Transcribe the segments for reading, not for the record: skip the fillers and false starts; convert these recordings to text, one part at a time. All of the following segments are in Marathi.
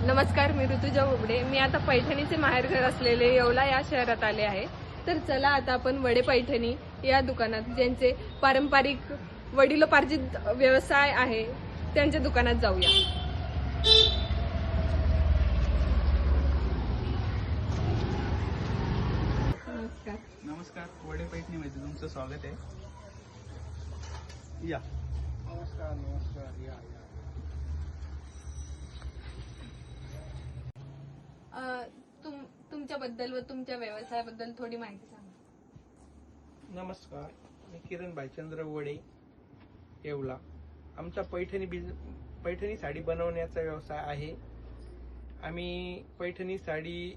नमस्कार, मी ऋतुजा बोबडे. मी आता पैठणीचे माहेरघर असलेले येवला या शहरात आले आहे. तर चला आता आपण वडे पैठणी या दुकानात, ज्यांचे पारंपरिक वडिलोपार्जित व्यवसाय आहे, त्यांच्या दुकानात जाऊया. नमस्कार. नमस्कार, वडे पैठणीमध्ये तुमचं स्वागत आहे. या. नमस्कार नमस्कार या तुमच्याबद्दल व तुमच्या व्यवसायाबद्दल थोडी माहिती सांगा. नमस्कार, मी किरण भाईचंद्र वडे, येवला. आमचा पैठणी साडी बनवण्याचा व्यवसाय आहे. आम्ही पैठणी साडी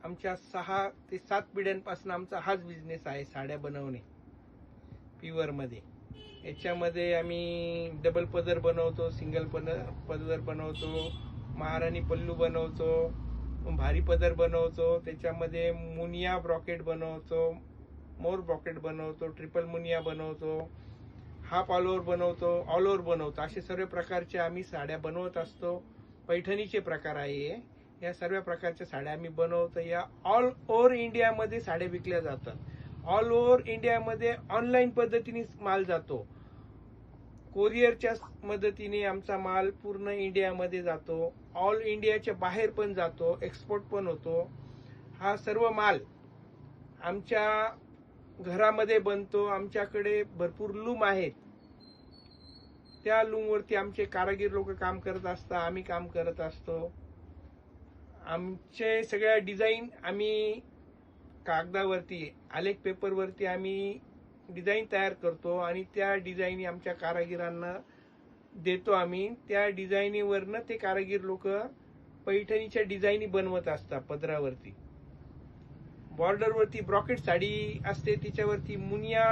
आमच्या 6 ते 7 पिढ्यांपासून आमचा हाच बिझनेस आहे, साड्या बनवणे प्युअर मध्ये. याच्यामध्ये आम्ही डबल पदर बनवतो, सिंगल पदर बनवतो, महाराणी पल्लू बनवतो, भारी पदर बनवतो, त्याच्यामध्ये मुनिया ब्रॉकेट बनवतो, मोर ब्रॉकेट बनवतो, ट्रिपल मुनिया बनवतो, हाफ ऑल ओव्हर बनवतो, ऑल ओव्हर बनवतो. असे सर्व प्रकारचे आम्ही साड्या बनवत असतो. पैठणीचे प्रकार आहे. या सर्व प्रकारच्या साड्या आम्ही बनवतो. या ऑल ओव्हर इंडियामध्ये साड्या विकल्या जातात. ऑल ओव्हर इंडियामध्ये ऑनलाईन पद्धतीने माल जातो. कोरिअरच्या मदतीने आमचा माल पूर्ण इंडियामध्ये जातो. ऑल इंडियाच्या बाहेर पण जातो, एक्सपोर्ट पण होतो. हा सर्व माल आमच्या घरामध्ये बनतो. आमच्याकडे भरपूर लूम आहेत. त्या लूमवरती आमचे कारागीर लोक काम करत असतात, आम्ही काम करत असतो. आमचे सगळ्या डिझाईन आम्ही कागदावरती, आलेख पेपरवरती आम्ही डिझाईन तयार करतो आणि त्या डिझाईनी आमच्या कारागिरांना देतो आम्ही. त्या डिझाईनीवरनं ते कारागीर लोक पैठणीच्या डिझाईनी बनवत असतात. पदरावरती बॉर्डरवरती ब्रॉकेट साडी असते, तिच्यावरती मुनिया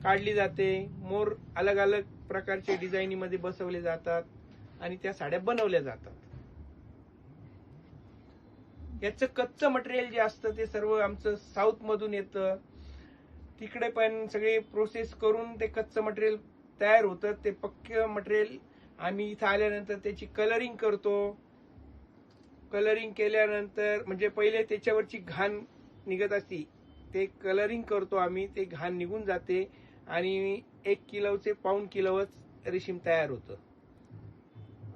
काढली जाते, मोर अलग अलग प्रकारचे डिझाईनीमध्ये बसवले जातात आणि त्या साड्या बनवल्या जातात. याचं कच्चं मटेरियल जे असतं ते सर्व आमचं साऊथ मधून येतं. तिकडे पण सगळे प्रोसेस करून ते कच्चं मटेरियल तयार होतं. ते पक्के मटेरियल आम्ही इथं आल्यानंतर त्याची कलरिंग करतो. कलरिंग केल्यानंतर म्हणजे पहिले त्याच्यावरची घाण निघत असती, ते कलरिंग करतो आम्ही. ते घाण निघून जाते आणि 1 किलोचे पाऊण किलोच रेशीम तयार होतं.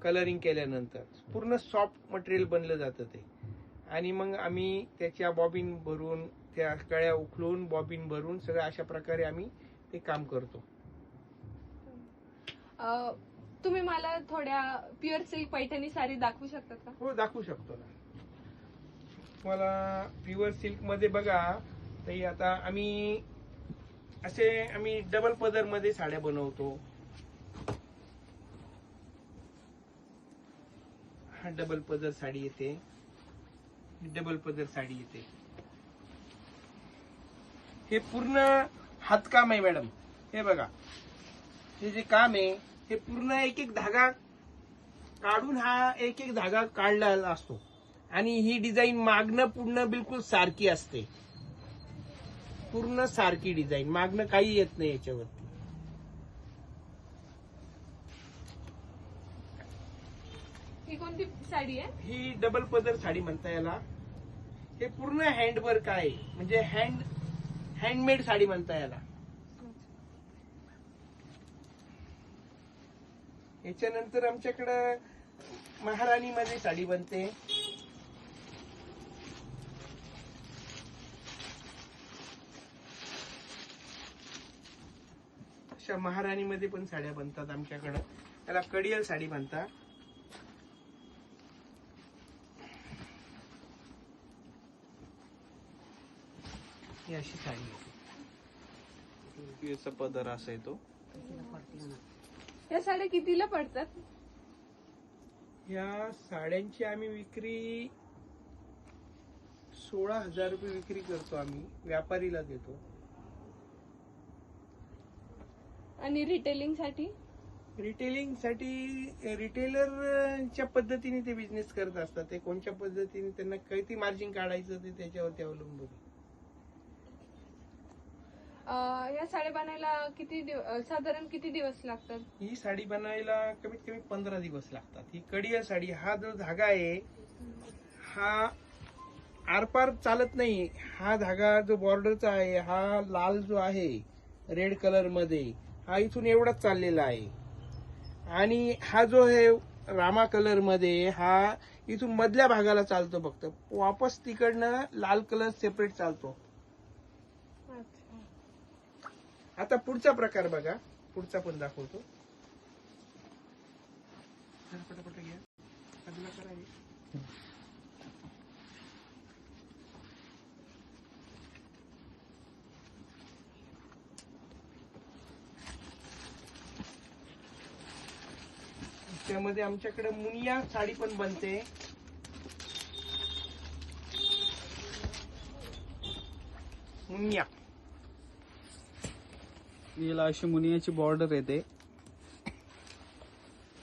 कलरिंग केल्यानंतर पूर्ण सॉफ्ट मटेरियल बनलं जातं ते. आणि मग आम्ही त्याच्या बॉबिन भरून, त्या कळ्या उखलून बॉबिन भरून सगळं अशा प्रकारे आम्ही ते काम करतो. तुम्ही मला थोड्या प्युअर सिल्क पैठणी साडी दाखवू शकतात का? हो, दाखवू शकतो ना. मला प्युअर सिल्क मध्ये बघा, तरी आता आम्ही डबल पदर मध्ये साड्या बनवतो. हा डबल पदर साडी येते, डबल पदर साडी येते. हे पूर्ण हातकाम आहे मॅडम. हे बघा, हे जे काम आहे हे पूर्ण एक एक धागा काढून हा एक एक धागा काढलेला असतो आणि ही डिझाईन मागणं पूर्ण बिलकुल सारखी असते. पूर्ण सारखी डिझाईन, मागणं काही येत नाही याच्यावरती. ही कोणती साडी आहे? ही डबल पदर साडी म्हणता याला. हे पूर्ण हँडवर्क आहे, म्हणजे हँडमेड साडी म्हणता याला. याच्यानंतर आमच्याकडं महाराणी मध्ये साडी बनते. अशा महाराणी मध्ये पण साड्या बनतात आमच्याकडं. त्याला कडियल साडी म्हणतात. ही अशी साडी आहे. पदर असा आहे तो. या साड्या कितीला पडतात? या साड्यांची आम्ही विक्री 16,000 रुपये विक्री करतो. आम्ही व्यापारीला देतो. आणि रिटेलिंग साठी? रिटेलरच्या पद्धतीने ते बिझनेस करत असतात. ते कोणत्या पद्धतीने त्यांना किती मार्जिन काढायचं ते त्याच्यावरती अवलंबून. या साड्या बनायला साधारण किती दिवस लागतात? ही साडी बनायला कमीत कमी 15 दिवस लागतात. ही कडिया साडी, हा जो धागा आहे हा आरपार चालत नाही. हा धागा जो बॉर्डरचा आहे, हा लाल जो आहे रेड कलर मध्ये, हा इथून एवढाच चाललेला आहे. आणि हा जो आहे रामा कलर मध्ये, हा इथून मधल्या भागाला चालतो फक्त. वापस तिकडनं लाल कलर सेपरेट चालतो. आता पुढचा प्रकार बघा, पुढचा पण दाखवतो. पटापट घ्या. बाजूला करा हे. त्यामध्ये आमच्याकडे मुनिया साडी पण बनते. मुनिया याला अशी मुनियाची बॉर्डर येते.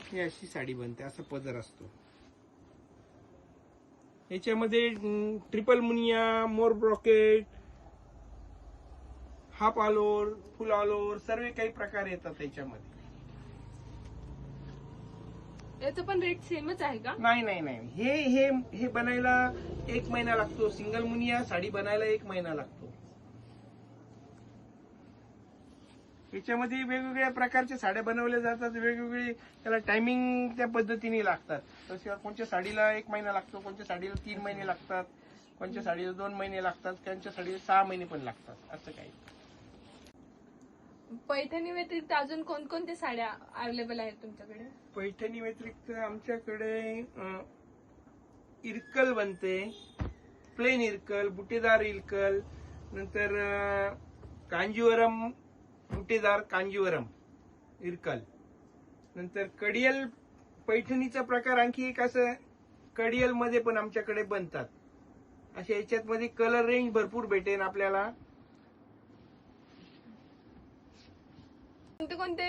ही अशी साडी बनते, असा पदर असतो. याच्यामध्ये ट्रिपल मुनिया, मोर ब्रॉकेट, हाफ आलोर, फुल आलोर सर्व काही प्रकार येतात त्याच्यामध्ये. याचं पण रेट सेमच आहे का? नाही नाही नाही, हे हे हे बनायला 1 महिना लागतो. सिंगल मुनिया साडी बनायला 1 महिना लागतो. याच्यामध्ये वेगवेगळ्या प्रकारच्या साड्या बनवल्या जातात. वेगवेगळे त्याला टायमिंग त्या पद्धतीने लागतात. तसे कोणत्या साडीला 1 महिना लागतो, कोणत्या साडीला 3 महिने लागतात, कोणत्या साडीला 2 महिने लागतात, कोणत्या साडीला 6 महिने पण लागतात. असं काही. पैठणी व्यतिरिक्त अजून कोणकोणत्या साड्या अवेलेबल आहेत तुमच्याकडे? पैठणी व्यतिरिक्त आमच्याकडे इरकल बनते, प्लेन इरकल, बुटेदार इरकल, नंतर कांजीवरम बुटेदार कांजीवरम इरकल, नंतर कडियल. पैठणीचा प्रकार आणखी एक असं कडियल मध्ये पण आमच्याकडे बनतात. अशा याच्यात मध्ये कलर रेंज भरपूर भेटेल आपल्याला. कोणते कोणते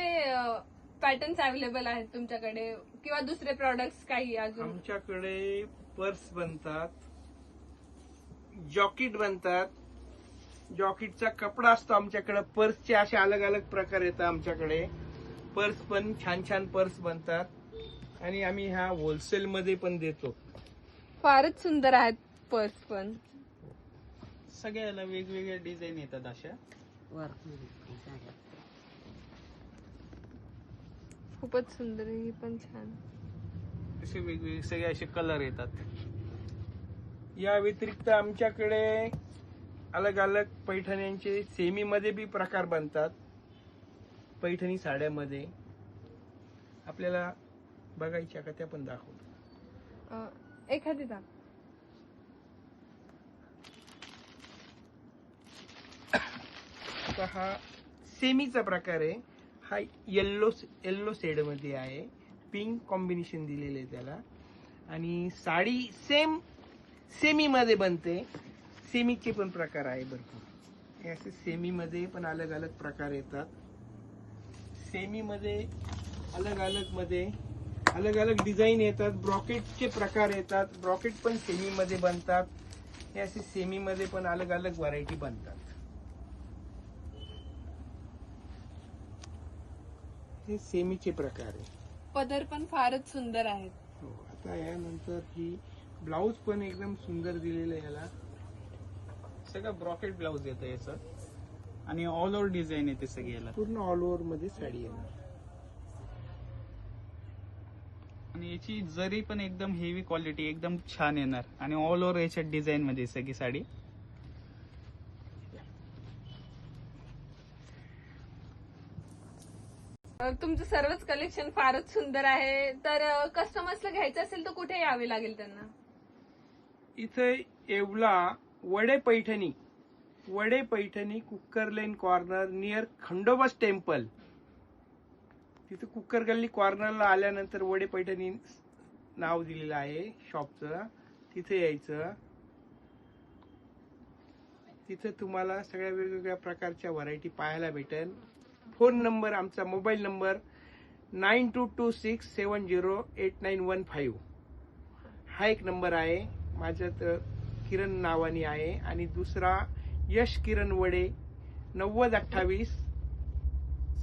पॅटर्न्स अवेलेबल आहेत तुमच्याकडे किंवा दुसरे प्रॉडक्ट्स काही अजून? आमच्याकडे पर्स बनतात, जॉकेट बनतात. जॉकेटचा कपडा असतो आमच्याकडे. पर्सचे असे अलग अलग प्रकार येतात आमच्याकडे. पर्स पण छान छान पर्स बनतात. आणि आम्ही हा होलसेल मध्ये पण देतो. फारच सुंदर आहेत पर्स पण. सगळ्याला वेगवेगळ्या डिझाईन येतात अशा. खूपच सुंदर, ही पण छान. असे वेगवेगळे सगळे असे कलर येतात. या व्यतिरिक्त आमच्याकडे अलग अलग पैठण्यांचे सेमी मध्ये बी प्रकार बनतात. पैठणी साड्यामध्ये आपल्याला बघायच्या का त्या पण दाखवतो. एखादी दाख. हा सेमीचा प्रकार आहे. हा येल्लो शेड मध्ये आहे. पिंक कॉम्बिनेशन दिलेले आहे त्याला. आणि साडी सेम सेमी मध्ये बनते. सेमीचे पण प्रकार आहे भरपूर. हे असे सेमी मध्ये पण अलग अलग प्रकार येतात. सेमी मध्ये अलग अलग डिझाईन येतात. ब्रॉकेटचे प्रकार येतात. ब्रॉकेट पण सेमी मध्ये बनतात. हे असे सेमी मध्ये पण अलग अलग व्हरायटी बनतात. हे सेमीचे प्रकार आहे. पदर पण फारच सुंदर आहेत. हो. आता यानंतर ही ब्लाऊज पण एकदम सुंदर दिलेलं आहे. याला सगळं ब्रॉकेट ब्लाऊज येतं याचं. आणि ऑल ओव्हर डिझाईन येते सगळी याला. पूर्ण ऑल ओव्हर मध्ये साडी येणार. आणि याची जरी पण एकदम हेवी क्वालिटी, एकदम छान येणार. आणि ऑल ओव्हर याच्या डिझाईन मध्ये सगळी साडी. तुमचं सर्वच कलेक्शन फारच सुंदर आहे. तर कस्टमर्सला घ्यायचं असेल तर कुठे यावे लागेल त्यांना? इथे येवला वडे पैठणी कुकर लेन कॉर्नर नियर खंडोबास टेम्पल. तिथे कुकर गल्ली कॉर्नरला आल्यानंतर वडे पैठणी नाव दिलेलं आहे शॉपचं. तिथे यायचं. तिथे तुम्हाला सगळ्या वेगवेगळ्या प्रकारच्या व्हरायटी पाहायला भेटेल. फोन नंबर आमचा मोबाईल नंबर 9226708915 हा एक नंबर आहे. माझ्यात किरण नावानी आहे. आणि दुसरा यश किरण वडे 9028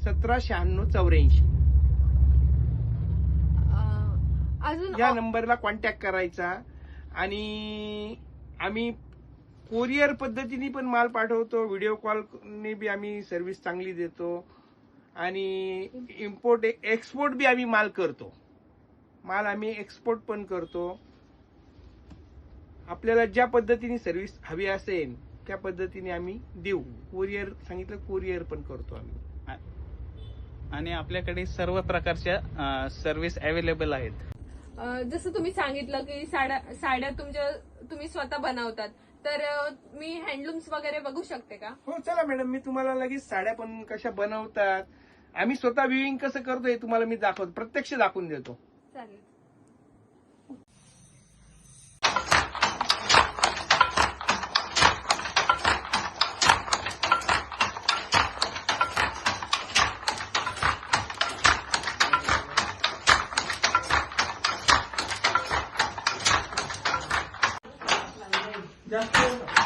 179684 अजून या नंबरला कॉन्टॅक्ट करायचा. आणि आम्ही कोरिअर पद्धतीने पण माल पाठवतो, व्हिडिओ कॉलने बी आम्ही सर्व्हिस चांगली देतो आणि इम्पोर्ट एक्सपोर्ट बी आम्ही माल करतो. माल आम्ही एक्सपोर्ट पण करतो. आपल्याला ज्या पद्धतीने सर्व्हिस हवी असेल त्या पद्धतीने आम्ही देऊ. कोरिअर सांगितलं, कोरिअर पण करतो आम्ही. आणि आपल्याकडे सर्व प्रकारच्या सर्व्हिस अवेलेबल आहेत. जसं तुम्ही सांगितलं की साड्या तुम्ही स्वतः बनवतात, तर मी हँडलूम्स वगैरे बघू शकते का? हो चला मॅडम, मी तुम्हाला लगेच साड्या पण कशा बनवतात, आम्ही स्वतः विविंग कसं करतो हे तुम्हाला मी दाखवतो, प्रत्यक्ष दाखवून देतो. चालेल. जास्त